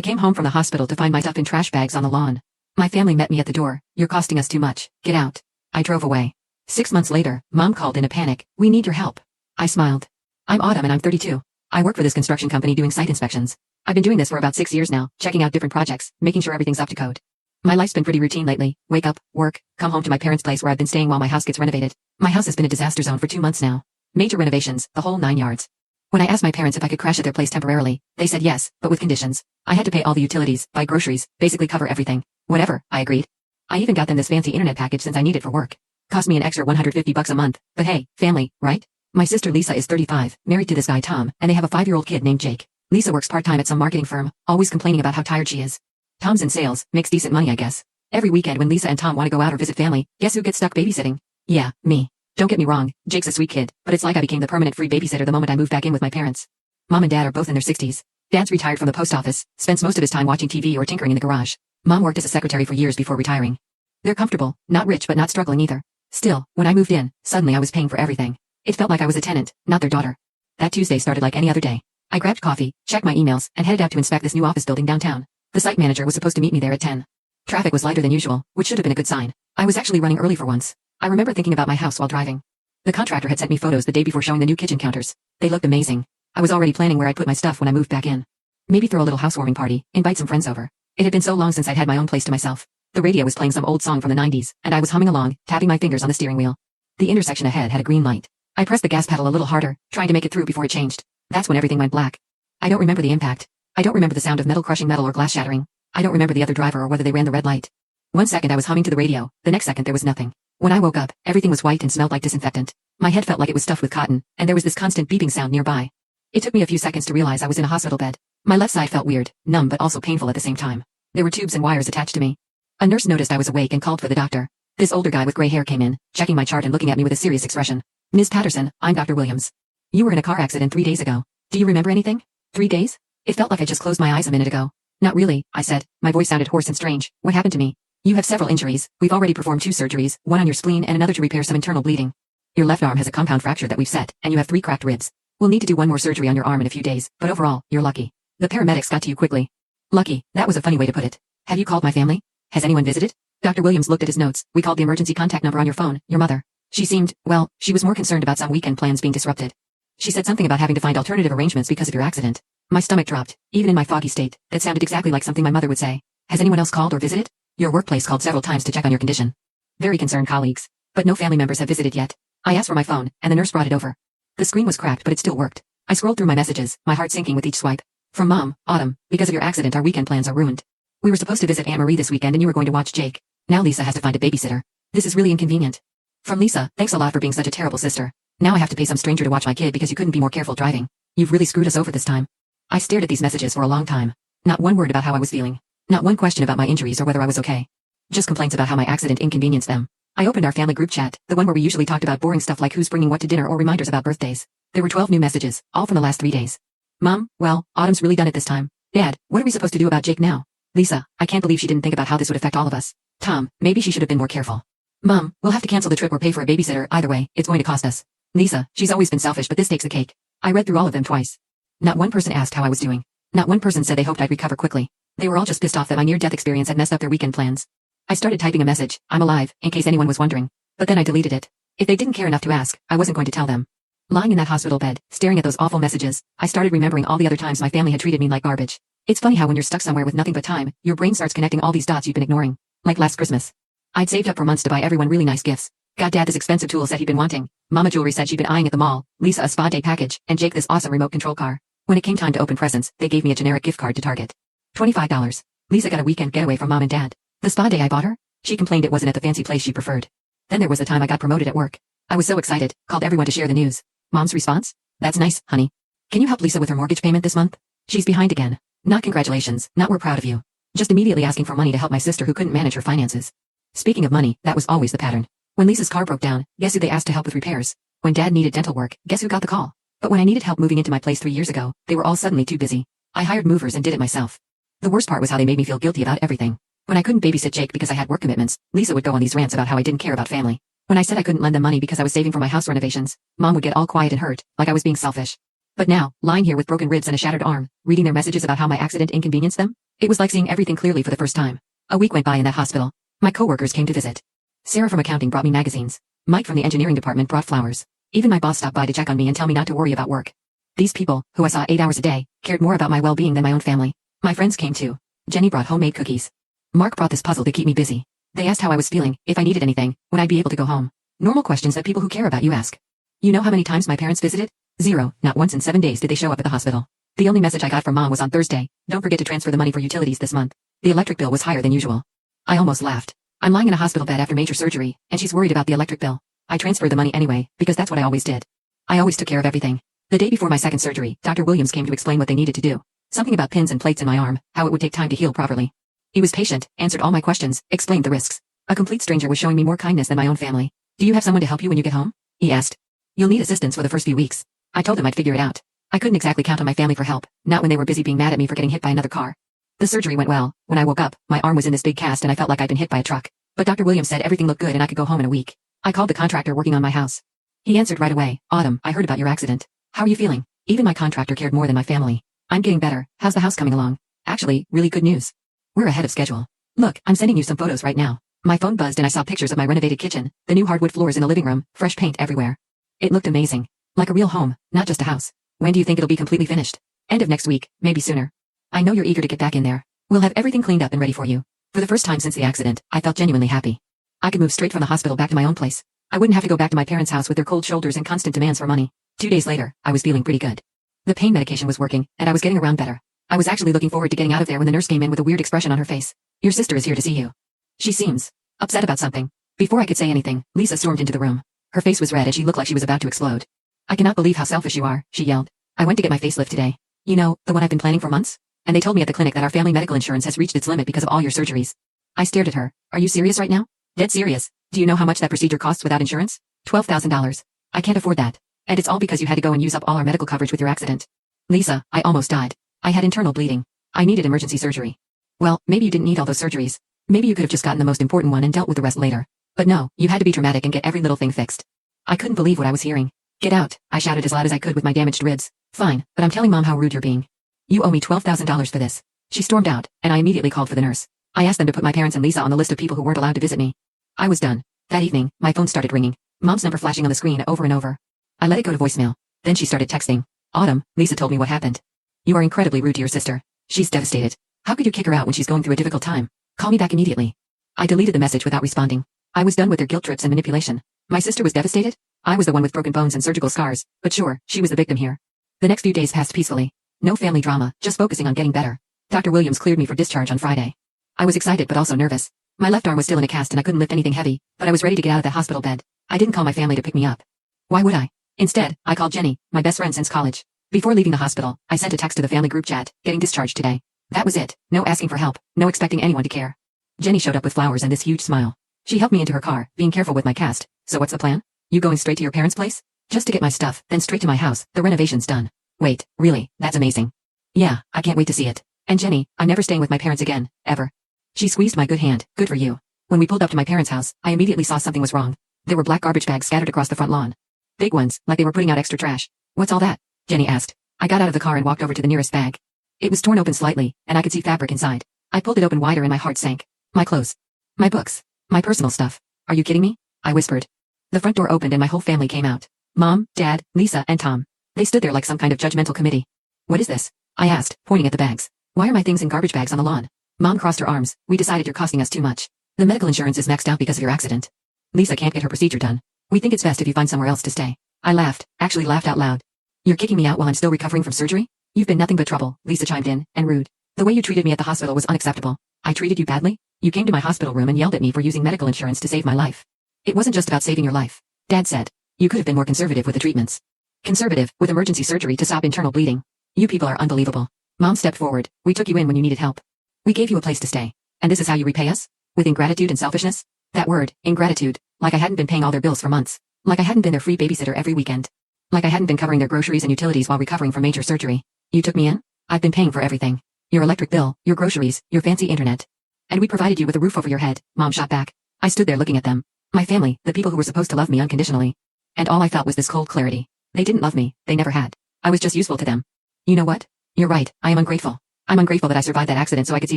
I came home from the hospital to find my stuff in trash bags on the lawn. My family met me at the door. You're costing us too much. Get out. I drove away. 6 months later, Mom called in a panic. We need your help. I smiled. I'm Autumn and I'm 32. I work for this construction company doing site inspections. I've been doing this for about 6 years now, checking out different projects, making sure everything's up to code. My life's been pretty routine lately. Wake up, work, come home to my parents' place where I've been staying while my house gets renovated. My house has been a disaster zone for 2 months now. Major renovations, the whole 9 yards. When I asked my parents if I could crash at their place temporarily, they said yes, but with conditions. I had to pay all the utilities, buy groceries, basically cover everything. Whatever, I agreed. I even got them this fancy internet package since I need it for work. Cost me an extra $150 a month, but hey, family, right? My sister Lisa is 35, married to this guy Tom, and they have a 5-year-old kid named Jake. Lisa works part-time at some marketing firm, always complaining about how tired she is. Tom's in sales, makes decent money I guess. Every weekend when Lisa and Tom want to go out or visit family, guess who gets stuck babysitting? Yeah, me. Don't get me wrong, Jake's a sweet kid, but it's like I became the permanent free babysitter the moment I moved back in with my parents. Mom and Dad are both in their 60s. Dad's retired from the post office, spends most of his time watching TV or tinkering in the garage. Mom worked as a secretary for years before retiring. They're comfortable, not rich but not struggling either. Still, when I moved in, suddenly I was paying for everything. It felt like I was a tenant, not their daughter. That Tuesday started like any other day. I grabbed coffee, checked my emails, and headed out to inspect this new office building downtown. The site manager was supposed to meet me there at 10. Traffic was lighter than usual, which should have been a good sign. I was actually running early for once. I remember thinking about my house while driving. The contractor had sent me photos the day before showing the new kitchen counters. They looked amazing. I was already planning where I'd put my stuff when I moved back in. Maybe throw a little housewarming party, invite some friends over. It had been so long since I'd had my own place to myself. The radio was playing some old song from the 90s, and I was humming along, tapping my fingers on the steering wheel. The intersection ahead had a green light. I pressed the gas pedal a little harder, trying to make it through before it changed. That's when everything went black. I don't remember the impact. I don't remember the sound of metal crushing metal or glass shattering. I don't remember the other driver or whether they ran the red light. 1 second I was humming to the radio, the next second there was nothing. When I woke up, everything was white and smelled like disinfectant. My head felt like it was stuffed with cotton, and there was this constant beeping sound nearby. It took me a few seconds to realize I was in a hospital bed. My left side felt weird, numb but also painful at the same time. There were tubes and wires attached to me. A nurse noticed I was awake and called for the doctor. This older guy with gray hair came in, checking my chart and looking at me with a serious expression. Ms. Patterson, I'm Dr. Williams. You were in a car accident 3 days ago. Do you remember anything? 3 days? It felt like I just closed my eyes a minute ago. Not really, I said. My voice sounded hoarse and strange. What happened to me? You have several injuries. We've already performed 2 surgeries, one on your spleen and another to repair some internal bleeding. Your left arm has a compound fracture that we've set, and you have 3 cracked ribs. We'll need to do 1 more surgery on your arm in a few days, but overall, you're lucky. The paramedics got to you quickly. Lucky, that was a funny way to put it. Have you called my family? Has anyone visited? Dr. Williams looked at his notes. We called the emergency contact number on your phone, your mother. She seemed, well, she was more concerned about some weekend plans being disrupted. She said something about having to find alternative arrangements because of your accident. My stomach dropped, even in my foggy state. That sounded exactly like something my mother would say. Has anyone else called or visited? Your workplace called several times to check on your condition. Very concerned colleagues. But no family members have visited yet. I asked for my phone, and the nurse brought it over. The screen was cracked, but it still worked. I scrolled through my messages, my heart sinking with each swipe. From Mom, Autumn, because of your accident our weekend plans are ruined. We were supposed to visit Aunt Marie this weekend and you were going to watch Jake. Now Lisa has to find a babysitter. This is really inconvenient. From Lisa, thanks a lot for being such a terrible sister. Now I have to pay some stranger to watch my kid because you couldn't be more careful driving. You've really screwed us over this time. I stared at these messages for a long time. Not one word about how I was feeling. Not one question about my injuries or whether I was okay. Just complaints about how my accident inconvenienced them. I opened our family group chat, the one where we usually talked about boring stuff like who's bringing what to dinner or reminders about birthdays. There were 12 new messages, all from the last 3 days. Mom, well, Autumn's really done it this time. Dad, what are we supposed to do about Jake now? Lisa, I can't believe she didn't think about how this would affect all of us. Tom, maybe she should have been more careful. Mom, we'll have to cancel the trip or pay for a babysitter, either way, it's going to cost us. Lisa, she's always been selfish but this takes the cake. I read through all of them twice. Not one person asked how I was doing. Not one person said they hoped I'd recover quickly. They were all just pissed off that my near-death experience had messed up their weekend plans. I started typing a message, I'm alive, in case anyone was wondering. But then I deleted it. If they didn't care enough to ask, I wasn't going to tell them. Lying in that hospital bed, staring at those awful messages, I started remembering all the other times my family had treated me like garbage. It's funny how when you're stuck somewhere with nothing but time, your brain starts connecting all these dots you've been ignoring. Like last Christmas. I'd saved up for months to buy everyone really nice gifts. Got Dad this expensive tools that he'd been wanting. Mama jewelry said she'd been eyeing at the mall. Lisa a spa day package, and Jake this awesome remote control car. When it came time to open presents, they gave me a generic gift card to Target. $25. Lisa got a weekend getaway from Mom and Dad. The spa day I bought her? She complained it wasn't at the fancy place she preferred. Then there was the time I got promoted at work. I was so excited, called everyone to share the news. Mom's response? That's nice, honey. Can you help Lisa with her mortgage payment this month? She's behind again. Not congratulations, not we're proud of you. Just immediately asking for money to help my sister who couldn't manage her finances. Speaking of money, that was always the pattern. When Lisa's car broke down, guess who they asked to help with repairs? When Dad needed dental work, guess who got the call? But when I needed help moving into my place 3 years ago, they were all suddenly too busy. I hired movers and did it myself. The worst part was how they made me feel guilty about everything. When I couldn't babysit Jake because I had work commitments, Lisa would go on these rants about how I didn't care about family. When I said I couldn't lend them money because I was saving for my house renovations, Mom would get all quiet and hurt, like I was being selfish. But now, lying here with broken ribs and a shattered arm, reading their messages about how my accident inconvenienced them, It was like seeing everything clearly for the first time. A week went by in that hospital. My coworkers came to visit. Sarah from accounting brought me magazines. Mike from the engineering department brought flowers. Even my boss stopped by to check on me and tell me not to worry about work. These people, who I saw 8 hours a day, cared more about my well-being than my own family. My friends came too. Jenny brought homemade cookies. Mark brought this puzzle to keep me busy. They asked how I was feeling, if I needed anything, when I'd be able to go home. Normal questions that people who care about you ask. You know how many times my parents visited? 0. Not once in 7 days did they show up at the hospital. The only message I got from Mom was on Thursday: don't forget to transfer the money for utilities this month. The electric bill was higher than usual. I almost laughed. I'm lying in a hospital bed after major surgery, and she's worried about the electric bill. I transferred the money anyway, because that's what I always did. I always took care of everything. The day before my second surgery, Dr. Williams came to explain what they needed to do. Something about pins and plates in my arm, how it would take time to heal properly. He was patient, answered all my questions, explained the risks. A complete stranger was showing me more kindness than my own family. Do you have someone to help you when you get home? He asked. You'll need assistance for the first few weeks. I told him I'd figure it out. I couldn't exactly count on my family for help, not when they were busy being mad at me for getting hit by another car. The surgery went well. When I woke up, my arm was in this big cast and I felt like I'd been hit by a truck. But Dr. Williams said everything looked good and I could go home in a week. I called the contractor working on my house. He answered right away. Autumn, I heard about your accident. How are you feeling? Even my contractor cared more than my family. I'm getting better. How's the house coming along? Actually, really good news. We're ahead of schedule. Look, I'm sending you some photos right now. My phone buzzed and I saw pictures of my renovated kitchen, the new hardwood floors in the living room, fresh paint everywhere. It looked amazing. Like a real home, not just a house. When do you think it'll be completely finished? End of next week, maybe sooner. I know you're eager to get back in there. We'll have everything cleaned up and ready for you. For the first time since the accident, I felt genuinely happy. I could move straight from the hospital back to my own place. I wouldn't have to go back to my parents' house with their cold shoulders and constant demands for money. 2 days later, I was feeling pretty good. The pain medication was working, and I was getting around better. I was actually looking forward to getting out of there when the nurse came in with a weird expression on her face. Your sister is here to see you. She seems upset about something. Before I could say anything, Lisa stormed into the room. Her face was red and she looked like she was about to explode. I cannot believe how selfish you are, she yelled. I went to get my facelift today. You know, the one I've been planning for months? And they told me at the clinic that our family medical insurance has reached its limit because of all your surgeries. I stared at her. Are you serious right now? Dead serious. Do you know how much that procedure costs without insurance? $12,000. I can't afford that. And it's all because you had to go and use up all our medical coverage with your accident. Lisa, I almost died. I had internal bleeding. I needed emergency surgery. Well, maybe you didn't need all those surgeries. Maybe you could have just gotten the most important one and dealt with the rest later. But no, you had to be dramatic and get every little thing fixed. I couldn't believe what I was hearing. Get out, I shouted as loud as I could with my damaged ribs. Fine, but I'm telling Mom how rude you're being. You owe me $12,000 for this. She stormed out, and I immediately called for the nurse. I asked them to put my parents and Lisa on the list of people who weren't allowed to visit me. I was done. That evening, my phone started ringing. Mom's number flashing on the screen over and over. I let it go to voicemail. Then she started texting. Autumn, Lisa told me what happened. You are incredibly rude to your sister. She's devastated. How could you kick her out when she's going through a difficult time? Call me back immediately. I deleted the message without responding. I was done with their guilt trips and manipulation. My sister was devastated? I was the one with broken bones and surgical scars, but sure, she was the victim here. The next few days passed peacefully. No family drama, just focusing on getting better. Dr. Williams cleared me for discharge on Friday. I was excited but also nervous. My left arm was still in a cast and I couldn't lift anything heavy, but I was ready to get out of that hospital bed. I didn't call my family to pick me up. Why would I? Instead, I called Jenny, my best friend since college. Before leaving the hospital, I sent a text to the family group chat, getting discharged today. That was it. No asking for help, no expecting anyone to care. Jenny showed up with flowers and this huge smile. She helped me into her car, being careful with my cast. So what's the plan? You going straight to your parents' place? Just to get my stuff, then straight to my house, the renovation's done. Wait, really, that's amazing. Yeah, I can't wait to see it. And Jenny, I'm never staying with my parents again, ever. She squeezed my good hand. Good for you. When we pulled up to my parents' house, I immediately saw something was wrong. There were black garbage bags scattered across the front lawn. Big ones, like they were putting out extra trash. What's all that? Jenny asked. I got out of the car and walked over to the nearest bag. It was torn open slightly, and I could see fabric inside. I pulled it open wider and my heart sank. My clothes. My books. My personal stuff. Are you kidding me? I whispered. The front door opened and my whole family came out. Mom, Dad, Lisa, and Tom. They stood there like some kind of judgmental committee. What is this? I asked, pointing at the bags. Why are my things in garbage bags on the lawn? Mom crossed her arms. We decided you're costing us too much. The medical insurance is maxed out because of your accident. Lisa can't get her procedure done. We think it's best if you find somewhere else to stay. I laughed, actually laughed out loud. You're kicking me out while I'm still recovering from surgery? You've been nothing but trouble, Lisa chimed in, and rude. The way you treated me at the hospital was unacceptable. I treated you badly? You came to my hospital room and yelled at me for using medical insurance to save my life. It wasn't just about saving your life. Dad said. You could have been more conservative with the treatments. Conservative, with emergency surgery to stop internal bleeding. You people are unbelievable. Mom stepped forward. We took you in when you needed help. We gave you a place to stay. And this is how you repay us? With ingratitude and selfishness? That word, ingratitude, like I hadn't been paying all their bills for months. Like I hadn't been their free babysitter every weekend. Like I hadn't been covering their groceries and utilities while recovering from major surgery. You took me in? I've been paying for everything. Your electric bill, your groceries, your fancy internet. And we provided you with a roof over your head, Mom shot back. I stood there looking at them. My family, the people who were supposed to love me unconditionally. And all I felt was this cold clarity. They didn't love me, they never had. I was just useful to them. You know what? You're right, I am ungrateful. I'm ungrateful that I survived that accident so I could see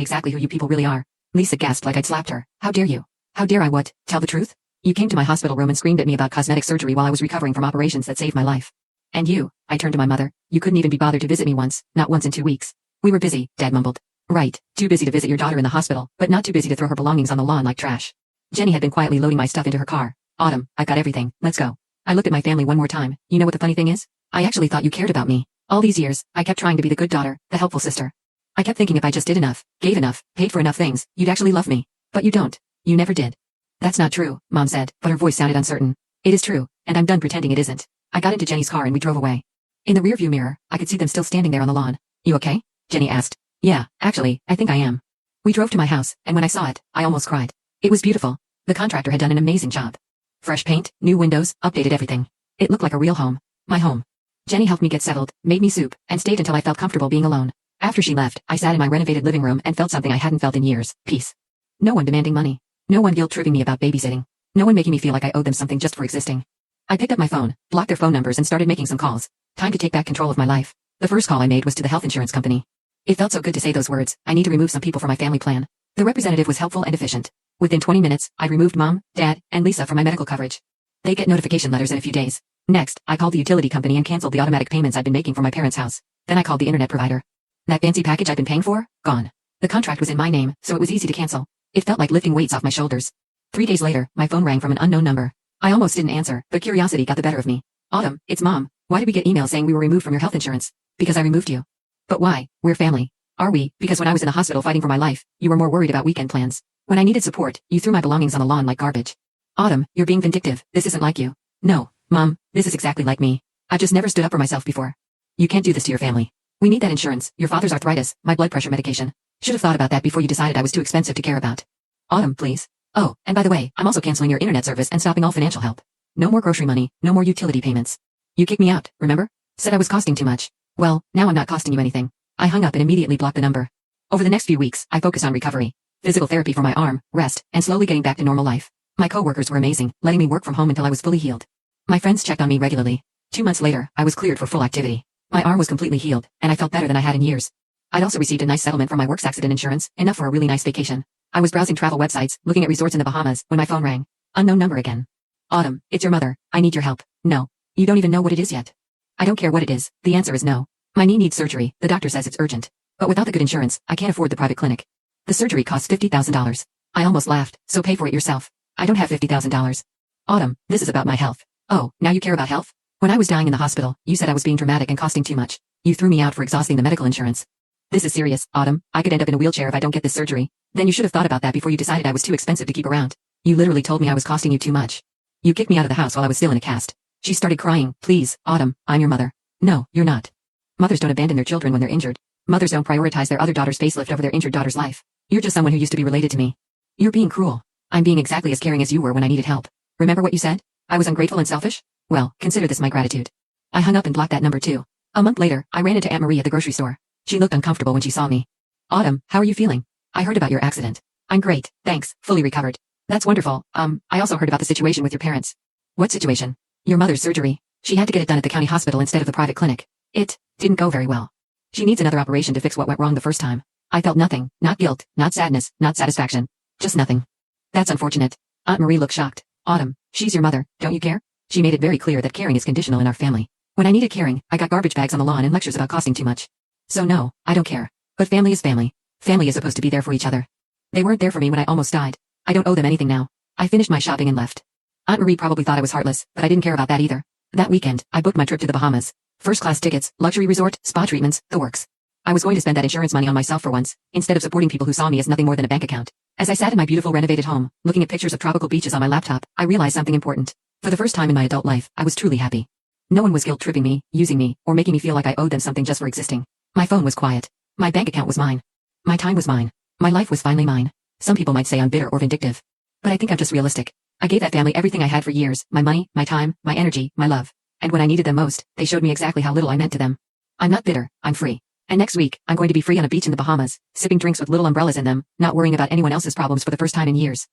exactly who you people really are. Lisa gasped like I'd slapped her. How dare you? How dare I what? Tell the truth? You came to my hospital room and screamed at me about cosmetic surgery while I was recovering from operations that saved my life. And you, I turned to my mother, you couldn't even be bothered to visit me once, not once in 2 weeks. We were busy, Dad mumbled. Right, too busy to visit your daughter in the hospital, but not too busy to throw her belongings on the lawn like trash. Jenny had been quietly loading my stuff into her car. Autumn, I've got everything, let's go. I looked at my family one more time. You know what the funny thing is? I actually thought you cared about me. All these years, I kept trying to be the good daughter, the helpful sister. I kept thinking if I just did enough, gave enough, paid for enough things, you'd actually love me. But you don't. You never did. That's not true, Mom said, but her voice sounded uncertain. It is true, and I'm done pretending it isn't. I got into Jenny's car and we drove away. In the rearview mirror, I could see them still standing there on the lawn. You okay? Jenny asked. Yeah, actually, I think I am. We drove to my house, and when I saw it, I almost cried. It was beautiful. The contractor had done an amazing job. Fresh paint, new windows, updated everything. It looked like a real home. My home. Jenny helped me get settled, made me soup, and stayed until I felt comfortable being alone. After she left, I sat in my renovated living room and felt something I hadn't felt in years, peace. No one demanding money. No one guilt-tripping me about babysitting. No one making me feel like I owed them something just for existing. I picked up my phone, blocked their phone numbers and started making some calls. Time to take back control of my life. The first call I made was to the health insurance company. It felt so good to say those words, I need to remove some people from my family plan. The representative was helpful and efficient. Within 20 minutes, I removed Mom, Dad, and Lisa from my medical coverage. They get notification letters in a few days. Next, I called the utility company and canceled the automatic payments I'd been making for my parents' house. Then I called the internet provider. That fancy package I'd been paying for? Gone. The contract was in my name, so it was easy to cancel. It felt like lifting weights off my shoulders. 3 days later, my phone rang from an unknown number. I almost didn't answer, but curiosity got the better of me. Autumn, it's Mom. Why did we get emails saying we were removed from your health insurance? Because I removed you. But why? We're family. Are we? Because when I was in the hospital fighting for my life, you were more worried about weekend plans. When I needed support, you threw my belongings on the lawn like garbage. Autumn, you're being vindictive. This isn't like you. No, Mom, this is exactly like me. I've just never stood up for myself before. You can't do this to your family. We need that insurance, your father's arthritis, my blood pressure medication. Should have thought about that before you decided I was too expensive to care about. Autumn, please. Oh, and by the way, I'm also canceling your internet service and stopping all financial help. No more grocery money, no more utility payments. You kicked me out, remember? Said I was costing too much. Well, now I'm not costing you anything. I hung up and immediately blocked the number. Over the next few weeks, I focused on recovery. Physical therapy for my arm, rest, and slowly getting back to normal life. My coworkers were amazing, letting me work from home until I was fully healed. My friends checked on me regularly. 2 months later, I was cleared for full activity. My arm was completely healed, and I felt better than I had in years. I'd also received a nice settlement from my works accident insurance, enough for a really nice vacation. I was browsing travel websites, looking at resorts in the Bahamas, when my phone rang. Unknown number again. Autumn, it's your mother. I need your help. No. You don't even know what it is yet. I don't care what it is. The answer is no. My knee needs surgery. The doctor says it's urgent. But without the good insurance, I can't afford the private clinic. The surgery costs $50,000. I almost laughed, so pay for it yourself. I don't have $50,000. Autumn, this is about my health. Oh, now you care about health? When I was dying in the hospital, you said I was being dramatic and costing too much. You threw me out for exhausting the medical insurance. This is serious, Autumn. I could end up in a wheelchair if I don't get this surgery. Then you should have thought about that before you decided I was too expensive to keep around. You literally told me I was costing you too much. You kicked me out of the house while I was still in a cast. She started crying. Please, Autumn, I'm your mother. No, you're not. Mothers don't abandon their children when they're injured. Mothers don't prioritize their other daughter's facelift over their injured daughter's life. You're just someone who used to be related to me. You're being cruel. I'm being exactly as caring as you were when I needed help. Remember what you said? I was ungrateful and selfish? Well, consider this my gratitude. I hung up and blocked that number too. A month later, I ran into Aunt Marie at the grocery store. She looked uncomfortable when she saw me. Autumn, how are you feeling? I heard about your accident. I'm great, thanks, fully recovered. That's wonderful. I also heard about the situation with your parents. What situation? Your mother's surgery. She had to get it done at the county hospital instead of the private clinic. It didn't go very well. She needs another operation to fix what went wrong the first time. I felt nothing, not guilt, not sadness, not satisfaction. Just nothing. That's unfortunate. Aunt Marie looked shocked. Autumn, she's your mother, don't you care? She made it very clear that caring is conditional in our family. When I needed caring, I got garbage bags on the lawn and lectures about costing too much. So no, I don't care. But family is family. Family is supposed to be there for each other. They weren't there for me when I almost died. I don't owe them anything now. I finished my shopping and left. Aunt Marie probably thought I was heartless, but I didn't care about that either. That weekend, I booked my trip to the Bahamas. First-class tickets, luxury resort, spa treatments, the works. I was going to spend that insurance money on myself for once, instead of supporting people who saw me as nothing more than a bank account. As I sat in my beautiful renovated home, looking at pictures of tropical beaches on my laptop, I realized something important. For the first time in my adult life, I was truly happy. No one was guilt-tripping me, using me, or making me feel like I owed them something just for existing. My phone was quiet. My bank account was mine. My time was mine. My life was finally mine. Some people might say I'm bitter or vindictive. But I think I'm just realistic. I gave that family everything I had for years, my money, my time, my energy, my love. And when I needed them most, they showed me exactly how little I meant to them. I'm not bitter, I'm free. And next week, I'm going to be free on a beach in the Bahamas, sipping drinks with little umbrellas in them, not worrying about anyone else's problems for the first time in years.